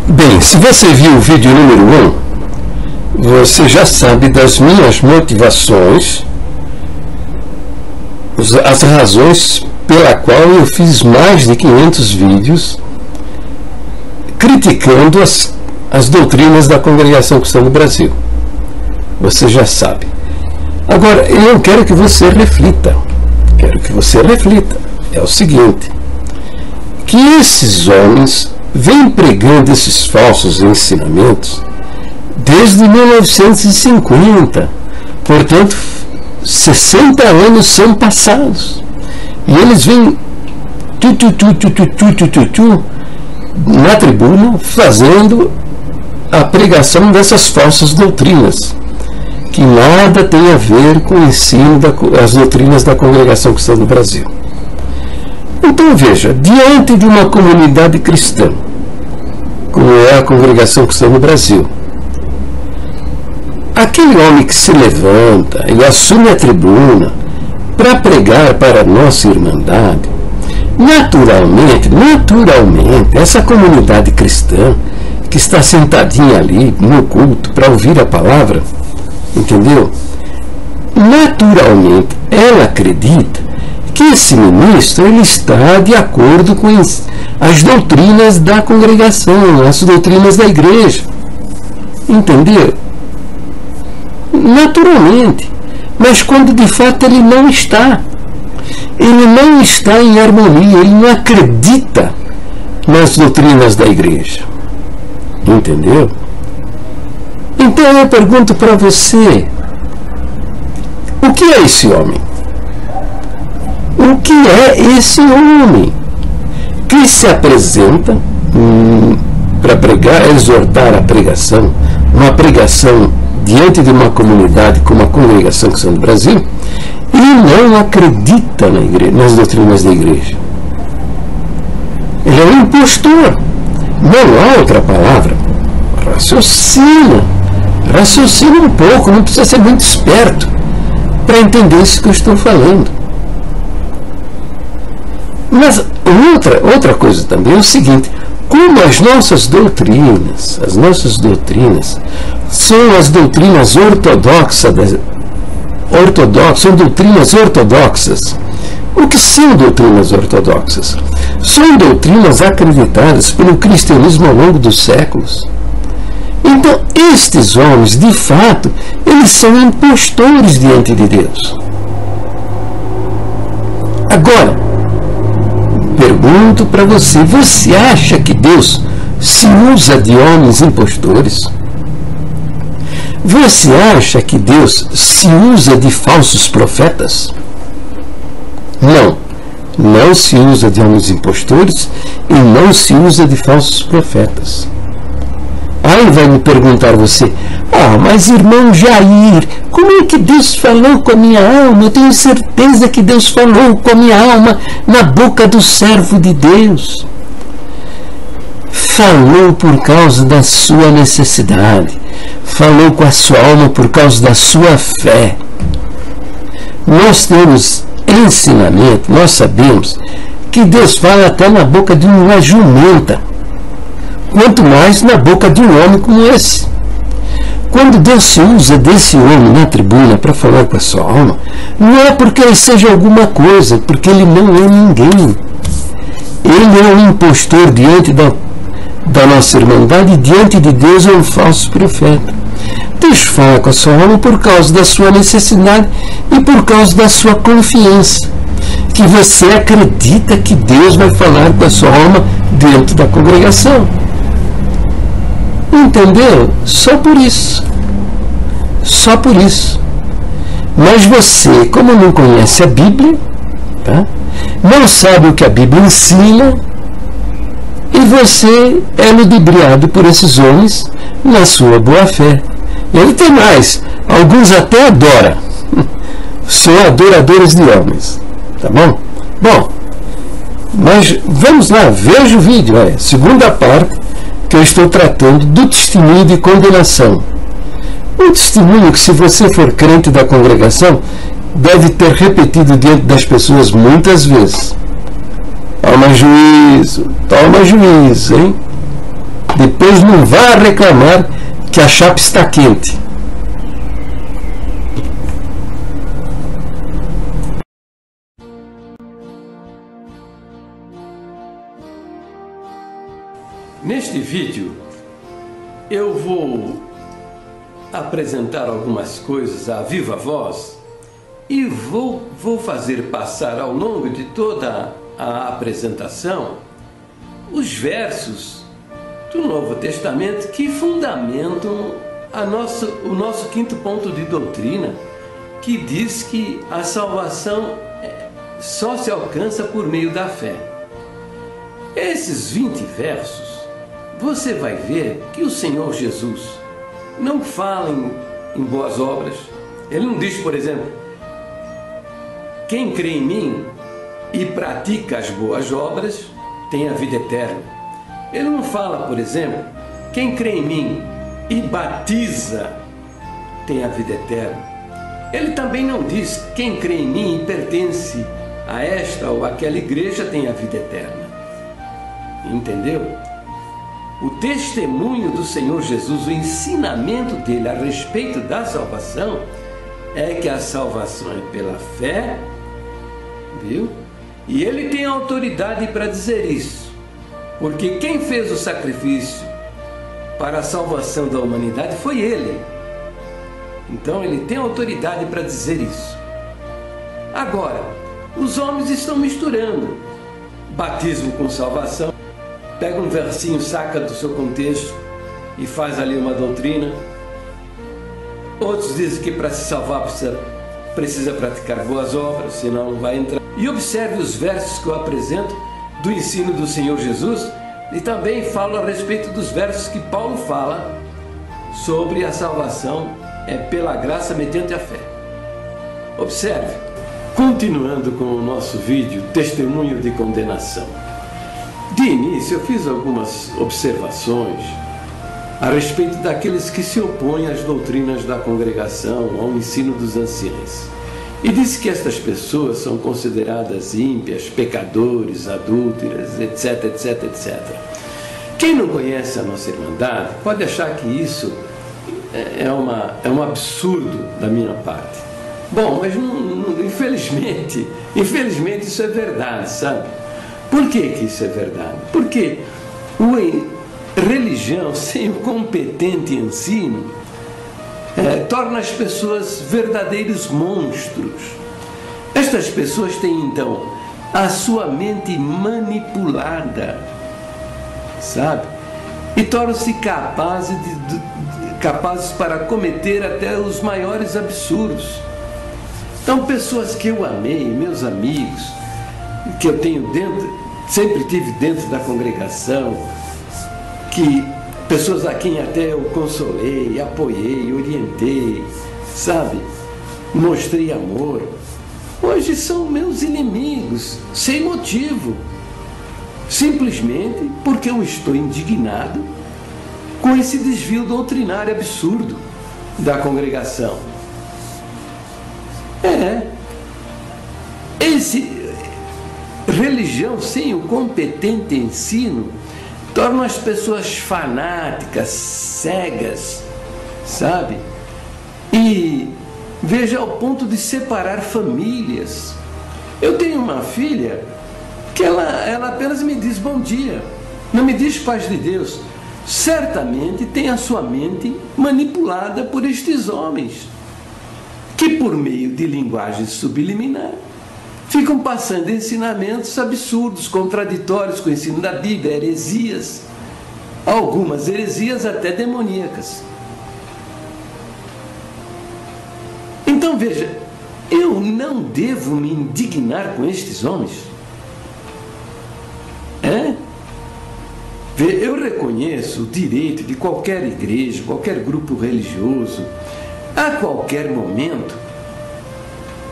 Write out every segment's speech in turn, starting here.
Bem, se você viu o vídeo número 1, você já sabe das minhas motivações, as razões pela qual eu fiz mais de 500 vídeos criticando as doutrinas da Congregação Cristã do Brasil. Você já sabe. Agora, eu quero que você reflita. É o seguinte, que esses homens vêm pregando esses falsos ensinamentos desde 1950. Portanto, 60 anos são passados. E eles vêm na tribuna fazendo a pregação dessas falsas doutrinas, que nada tem a ver com o ensino das doutrinas da Congregação Cristã do Brasil. Então veja, diante de uma comunidade cristã, como é a Congregação Cristã do Brasil, aquele homem que se levanta e assume a tribuna para pregar para a nossa irmandade, naturalmente, essa comunidade cristã que está sentadinha ali no culto para ouvir a palavra, entendeu? Naturalmente, ela acredita que esse ministro ele está de acordo com as doutrinas da congregação, as doutrinas da igreja. Entendeu? Naturalmente. Mas quando de fato ele não está em harmonia, ele não acredita nas doutrinas da igreja. Entendeu? Então eu pergunto para você, o que é esse homem? O que é esse homem que se apresenta para pregar, exortar a pregação, uma pregação diante de uma comunidade como a Congregação Cristã do Brasil, e não acredita nas doutrinas da igreja? Ele é um impostor. Não há outra palavra. Raciocina um pouco, não precisa ser muito esperto para entender isso que eu estou falando. Mas outra coisa também é o seguinte, como as nossas doutrinas são as doutrinas ortodoxas, são doutrinas ortodoxas. O que são doutrinas ortodoxas? São doutrinas acreditadas pelo cristianismo ao longo dos séculos. Então, estes homens, de fato, eles são impostores diante de Deus. Agora, pergunto para você, você acha que Deus se usa de homens impostores? Você acha que Deus se usa de falsos profetas? Não se usa de homens impostores e não se usa de falsos profetas. Aí vai me perguntar você, mas irmão Jair, como é que Deus falou com a minha alma? Eu tenho certeza que Deus falou com a minha alma na boca do servo de Deus. Falou por causa da sua necessidade, falou com a sua alma por causa da sua fé. Nós temos ensinamento, nós sabemos que Deus fala até na boca de uma jumenta, quanto mais na boca de um homem como esse. Quando Deus se usa desse homem na tribuna para falar com a sua alma, não é porque ele seja alguma coisa, porque ele não é ninguém. Ele é um impostor diante da nossa irmandade, e diante de Deus é um falso profeta. Deus fala com a sua alma por causa da sua necessidade e por causa da sua confiança, que você acredita que Deus vai falar com a sua alma dentro da congregação. Entendeu? Só por isso. Mas você, como não conhece a Bíblia, não sabe o que a Bíblia ensina, e você é ludibriado por esses homens na sua boa fé. E ele tem mais, alguns até adoram, são adoradores de homens, tá bom? Bom, mas vamos lá, veja o vídeo, segunda parte, que eu estou tratando do testemunho de condenação. Um testemunho que, se você for crente da congregação, deve ter repetido diante das pessoas muitas vezes. Toma juízo, hein? Depois não vá reclamar que a chapa está quente. Neste vídeo eu vou apresentar algumas coisas à viva voz e vou fazer passar ao longo de toda a apresentação os versos do Novo Testamento que fundamentam o nosso quinto ponto de doutrina, que diz que a salvação só se alcança por meio da fé. Esses 20 versos, você vai ver que o Senhor Jesus não fala em boas obras. Ele não diz, por exemplo, quem crê em mim e pratica as boas obras tem a vida eterna. Ele não fala, por exemplo, quem crê em mim e batiza tem a vida eterna. Ele também não diz quem crê em mim e pertence a esta ou aquela igreja tem a vida eterna. Entendeu? O testemunho do Senhor Jesus, o ensinamento dele a respeito da salvação, é que a salvação é pela fé, viu? E ele tem autoridade para dizer isso, porque quem fez o sacrifício para a salvação da humanidade foi ele. Então ele tem autoridade para dizer isso. Agora, os homens estão misturando batismo com salvação. Pega um versinho, saca do seu contexto e faz ali uma doutrina. Outros dizem que para se salvar precisa praticar boas obras, senão não vai entrar. E observe os versos que eu apresento do ensino do Senhor Jesus e também falo a respeito dos versos que Paulo fala sobre a salvação pela graça mediante a fé. Observe, continuando com o nosso vídeo, testemunho de condenação. De início, eu fiz algumas observações a respeito daqueles que se opõem às doutrinas da congregação, ao ensino dos anciãos. E disse que estas pessoas são consideradas ímpias, pecadores, adúlteras, etc, etc, etc. Quem não conhece a nossa Irmandade pode achar que isso é um absurdo da minha parte. Bom, mas infelizmente isso é verdade, sabe? Por que isso é verdade? Porque religião sem o competente ensino torna as pessoas verdadeiros monstros. Estas pessoas têm então a sua mente manipulada, sabe? E tornam-se capazes para cometer até os maiores absurdos. Então, pessoas que eu amei, meus amigos, que eu tenho sempre tive dentro da congregação, pessoas a quem até eu consolei, apoiei, orientei, sabe? Mostrei amor. Hoje são meus inimigos, sem motivo. Simplesmente porque eu estou indignado com esse desvio doutrinário absurdo da congregação. Religião sem o competente ensino torna as pessoas fanáticas, cegas, sabe? E veja ao ponto de separar famílias. Eu tenho uma filha que ela apenas me diz bom dia, não me diz paz de Deus. Certamente tem a sua mente manipulada por estes homens, que por meio de linguagem subliminar ficam passando ensinamentos absurdos, contraditórios com o ensino da Bíblia, heresias, algumas heresias até demoníacas. Então veja, eu não devo me indignar com estes homens? Eu reconheço o direito de qualquer igreja, qualquer grupo religioso, a qualquer momento,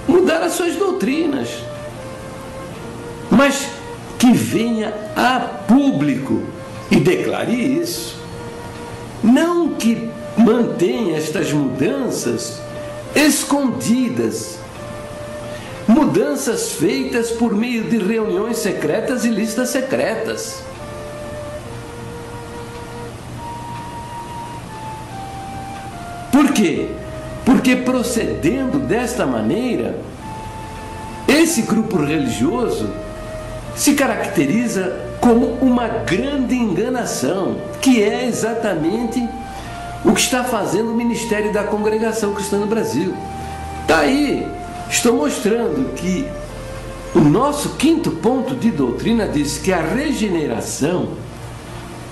mudar as suas doutrinas, mas que venha a público e declare isso, não que mantenha estas mudanças escondidas, mudanças feitas por meio de reuniões secretas e listas secretas. Por quê? Porque procedendo desta maneira, esse grupo religioso se caracteriza como uma grande enganação, que é exatamente o que está fazendo o Ministério da Congregação Cristã no Brasil. Está aí, estou mostrando que o nosso quinto ponto de doutrina diz que a regeneração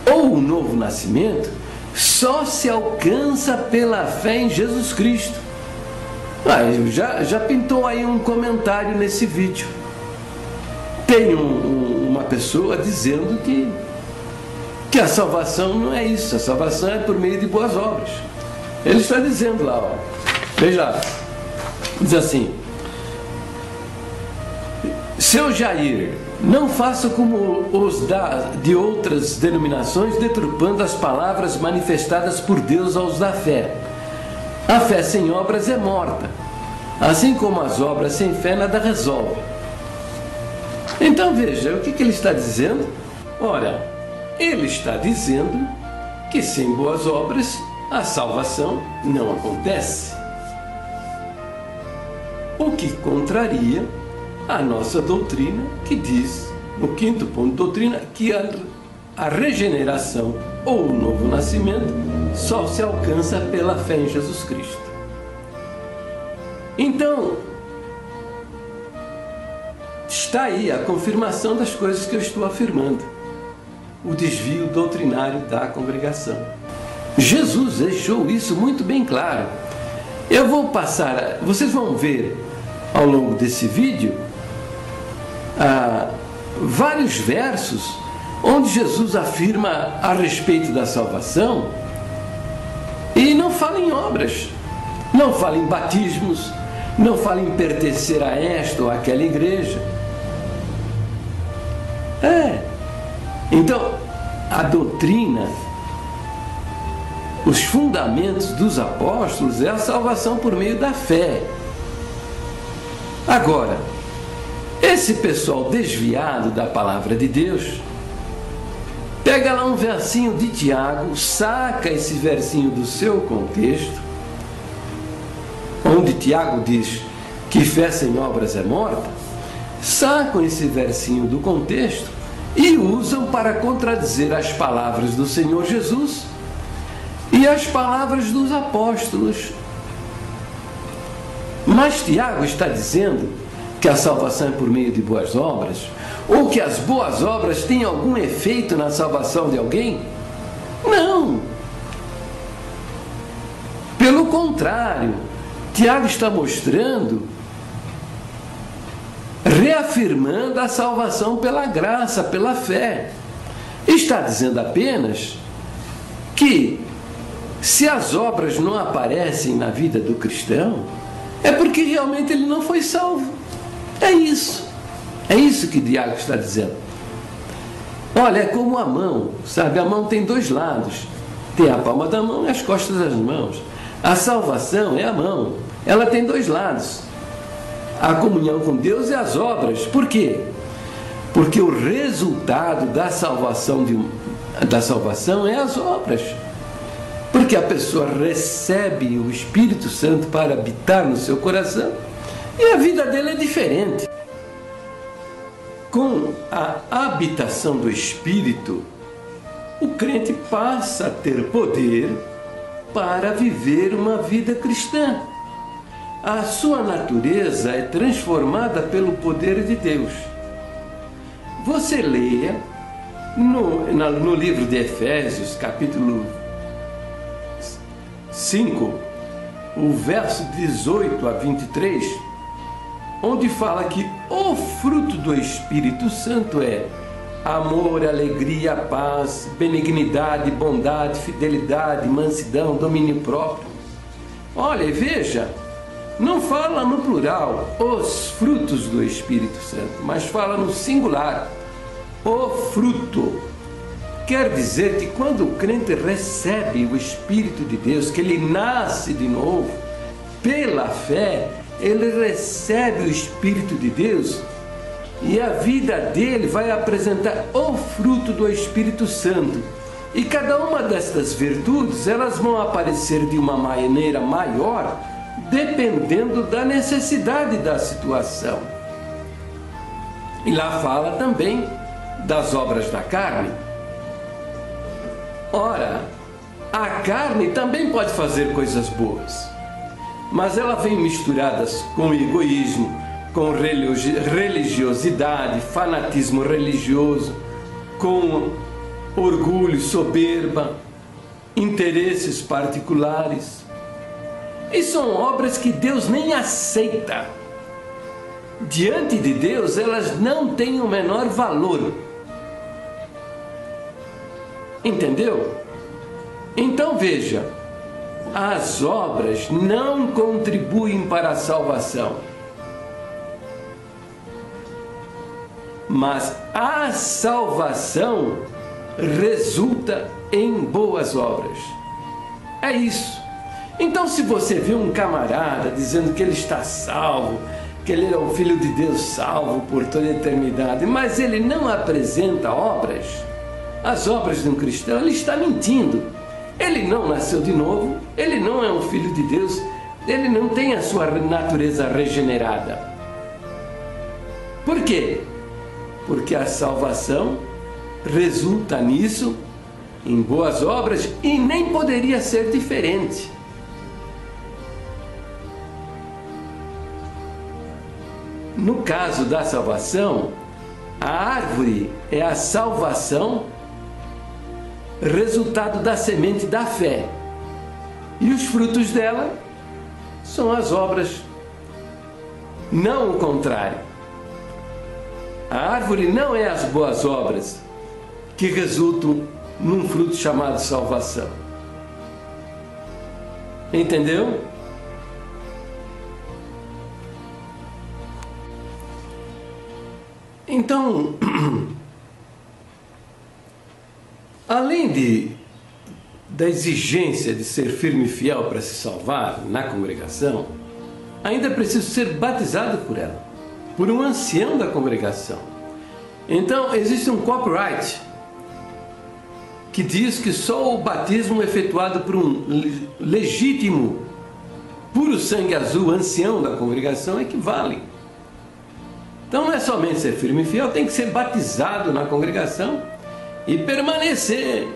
ou o novo nascimento só se alcança pela fé em Jesus Cristo. Já pintou aí um comentário nesse vídeo. Tem uma pessoa dizendo que a salvação não é isso, a salvação é por meio de boas obras. Ele está dizendo lá, ó, veja, diz assim: seu Jair, não faça como os de outras denominações, deturpando as palavras manifestadas por Deus aos da fé. A fé sem obras é morta, assim como as obras sem fé nada resolve. Então veja, o que ele está dizendo? Ora, ele está dizendo que sem boas obras a salvação não acontece. O que contraria a nossa doutrina, que diz, no quinto ponto de doutrina, que a regeneração ou o novo nascimento só se alcança pela fé em Jesus Cristo. Então, está aí a confirmação das coisas que eu estou afirmando. O desvio doutrinário da congregação. Jesus deixou isso muito bem claro. Eu vou passar, vocês vão ver ao longo desse vídeo vários versos onde Jesus afirma a respeito da salvação e não fala em obras, não fala em batismos, não fala em pertencer a esta ou àquela igreja. Então, a doutrina, os fundamentos dos apóstolos é a salvação por meio da fé. Agora, esse pessoal desviado da palavra de Deus, pega lá um versinho de Tiago, saca esse versinho do seu contexto, onde Tiago diz que fé sem obras é morta, sacam esse versinho do contexto e usam para contradizer as palavras do Senhor Jesus e as palavras dos apóstolos. Mas Tiago está dizendo que a salvação é por meio de boas obras, ou que as boas obras têm algum efeito na salvação de alguém? Não! Pelo contrário, Tiago está mostrando, reafirmando a salvação pela graça, pela fé. Está dizendo apenas que se as obras não aparecem na vida do cristão, é porque realmente ele não foi salvo. É isso. É isso que Tiago está dizendo. Olha, é como a mão, sabe? A mão tem dois lados. Tem a palma da mão e as costas das mãos. A salvação é a mão. Ela tem dois lados. A comunhão com Deus e as obras. Por quê? Porque o resultado da salvação é as obras. Porque a pessoa recebe o Espírito Santo para habitar no seu coração e a vida dele é diferente. Com a habitação do Espírito, o crente passa a ter poder para viver uma vida cristã. A sua natureza é transformada pelo poder de Deus. Você leia no livro de Efésios, capítulo 5, o verso 18 a 23, onde fala que o fruto do Espírito Santo é amor, alegria, paz, benignidade, bondade, fidelidade, mansidão, domínio próprio. Olha, veja, não fala no plural, os frutos do Espírito Santo, mas fala no singular, o fruto. Quer dizer que quando o crente recebe o Espírito de Deus, que ele nasce de novo, pela fé, ele recebe o Espírito de Deus e a vida dele vai apresentar o fruto do Espírito Santo. E cada uma destas virtudes, elas vão aparecer de uma maneira maior, dependendo da necessidade da situação. E lá fala também das obras da carne. Ora, a carne também pode fazer coisas boas, mas ela vem misturadas com egoísmo, com religiosidade, fanatismo religioso, com orgulho, soberba, interesses particulares. E são obras que Deus nem aceita. Diante de Deus, elas não têm o menor valor. Entendeu? Então veja, as obras não contribuem para a salvação, mas a salvação resulta em boas obras. É isso. Então, se você vê um camarada dizendo que ele está salvo, que ele é o Filho de Deus salvo por toda a eternidade, mas ele não apresenta obras, as obras de um cristão, ele está mentindo. Ele não nasceu de novo, ele não é um Filho de Deus, ele não tem a sua natureza regenerada. Por quê? Porque a salvação resulta nisso, em boas obras, e nem poderia ser diferente. No caso da salvação, a árvore é a salvação, resultado da semente da fé, e os frutos dela são as obras, não o contrário. A árvore não é as boas obras que resultam num fruto chamado salvação. Entendeu? Então, além da exigência de ser firme e fiel para se salvar na congregação, ainda é preciso ser batizado por ela, por um ancião da congregação. Então, existe um copyright que diz que só o batismo efetuado por um legítimo, puro sangue azul, ancião da congregação é que vale. Então, não é somente ser firme e fiel, tem que ser batizado na congregação e permanecer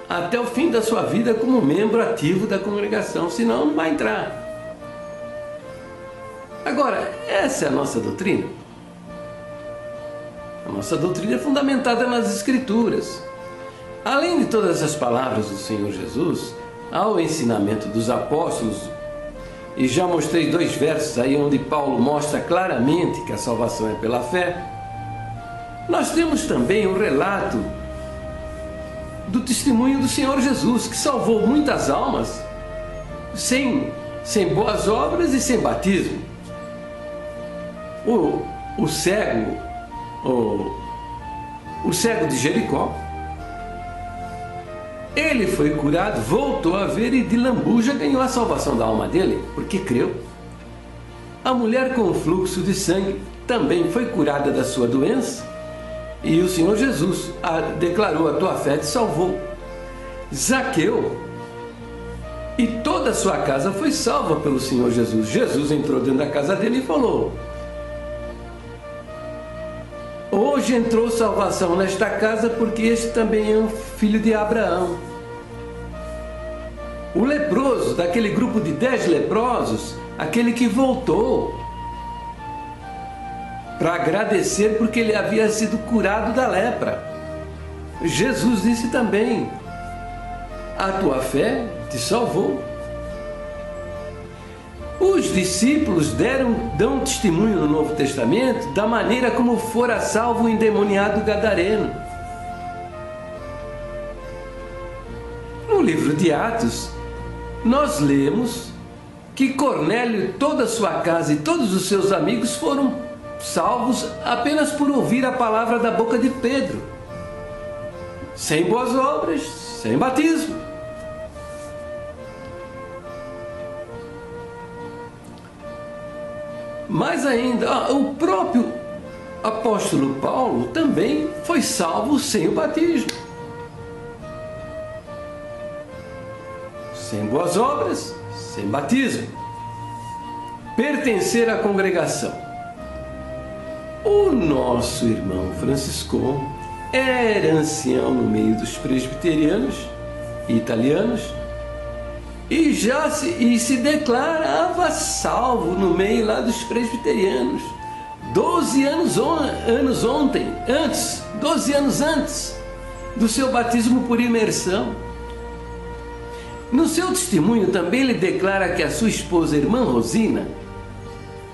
até o fim da sua vida como membro ativo da congregação, senão não vai entrar. Agora, essa é a nossa doutrina. A nossa doutrina é fundamentada nas Escrituras. Além de todas as palavras do Senhor Jesus, há o ensinamento dos apóstolos, e já mostrei 2 versos aí onde Paulo mostra claramente que a salvação é pela fé. Nós temos também o relato do testemunho do Senhor Jesus, que salvou muitas almas sem boas obras e sem batismo. O cego de Jericó, ele foi curado, voltou a ver e de lambuja ganhou a salvação da alma dele, porque creu. A mulher com o fluxo de sangue também foi curada da sua doença e o Senhor Jesus declarou: a tua fé te salvou. Zaqueu e toda a sua casa foi salva pelo Senhor Jesus. Jesus entrou dentro da casa dele e falou: hoje entrou salvação nesta casa, porque este também é um filho de Abraão. O leproso, daquele grupo de 10 leprosos, aquele que voltou para agradecer porque ele havia sido curado da lepra. Jesus disse também: a tua fé te salvou. Os discípulos dão testemunho no Novo Testamento da maneira como fora salvo o endemoniado gadareno. No livro de Atos, nós lemos que Cornélio, toda a sua casa e todos os seus amigos foram salvos apenas por ouvir a palavra da boca de Pedro, sem boas obras, sem batismo. Mais ainda, o próprio apóstolo Paulo também foi salvo sem o batismo. sem boas obras, sem batismo. Pertencer à congregação. O nosso irmão Franciscão era ancião no meio dos presbiterianos italianos e se declarava salvo no meio lá dos presbiterianos 12 anos antes do seu batismo por imersão. No seu testemunho também ele declara que a sua esposa, a irmã Rosina,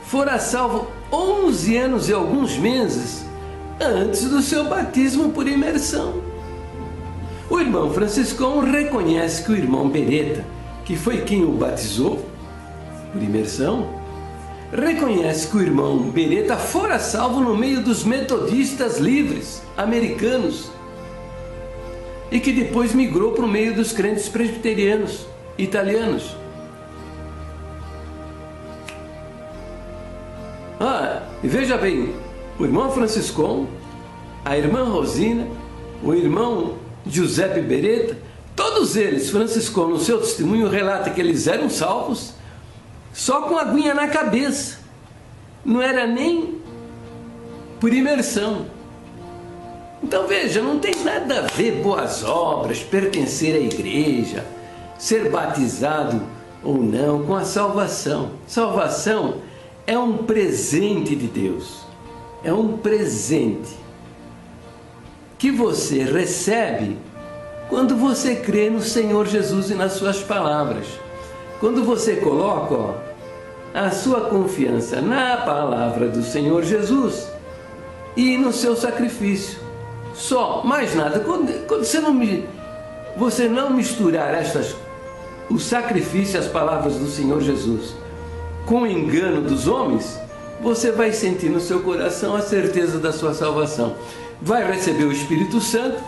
fora salvo 11 anos e alguns meses antes do seu batismo por imersão. O irmão Franciscão reconhece que o irmão Beretta, que foi quem o batizou por imersão, reconhece que o irmão Beretta fora salvo no meio dos metodistas livres americanos e que depois migrou para o meio dos crentes presbiterianos italianos. E veja bem, o irmão Franciscão, a irmã Rosina, o irmão Giuseppe Beretta, todos eles, Franciscão, no seu testemunho, relata que eles eram salvos só com a aguinha na cabeça. Não era nem por imersão. Então veja, não tem nada a ver boas obras, pertencer à igreja, ser batizado ou não com a salvação. Salvação é um presente de Deus. É um presente que você recebe quando você crê no Senhor Jesus e nas suas palavras. Quando você coloca a sua confiança na palavra do Senhor Jesus e no seu sacrifício. Só, mais nada. Quando você não misturar o sacrifício e as palavras do Senhor Jesus com o engano dos homens, você vai sentir no seu coração a certeza da sua salvação. Vai receber o Espírito Santo,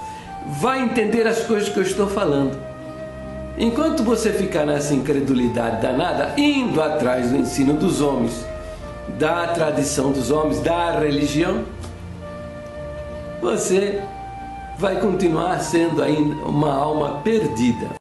vai entender as coisas que eu estou falando. Enquanto você ficar nessa incredulidade danada, indo atrás do ensino dos homens, da tradição dos homens, da religião, você vai continuar sendo ainda uma alma perdida.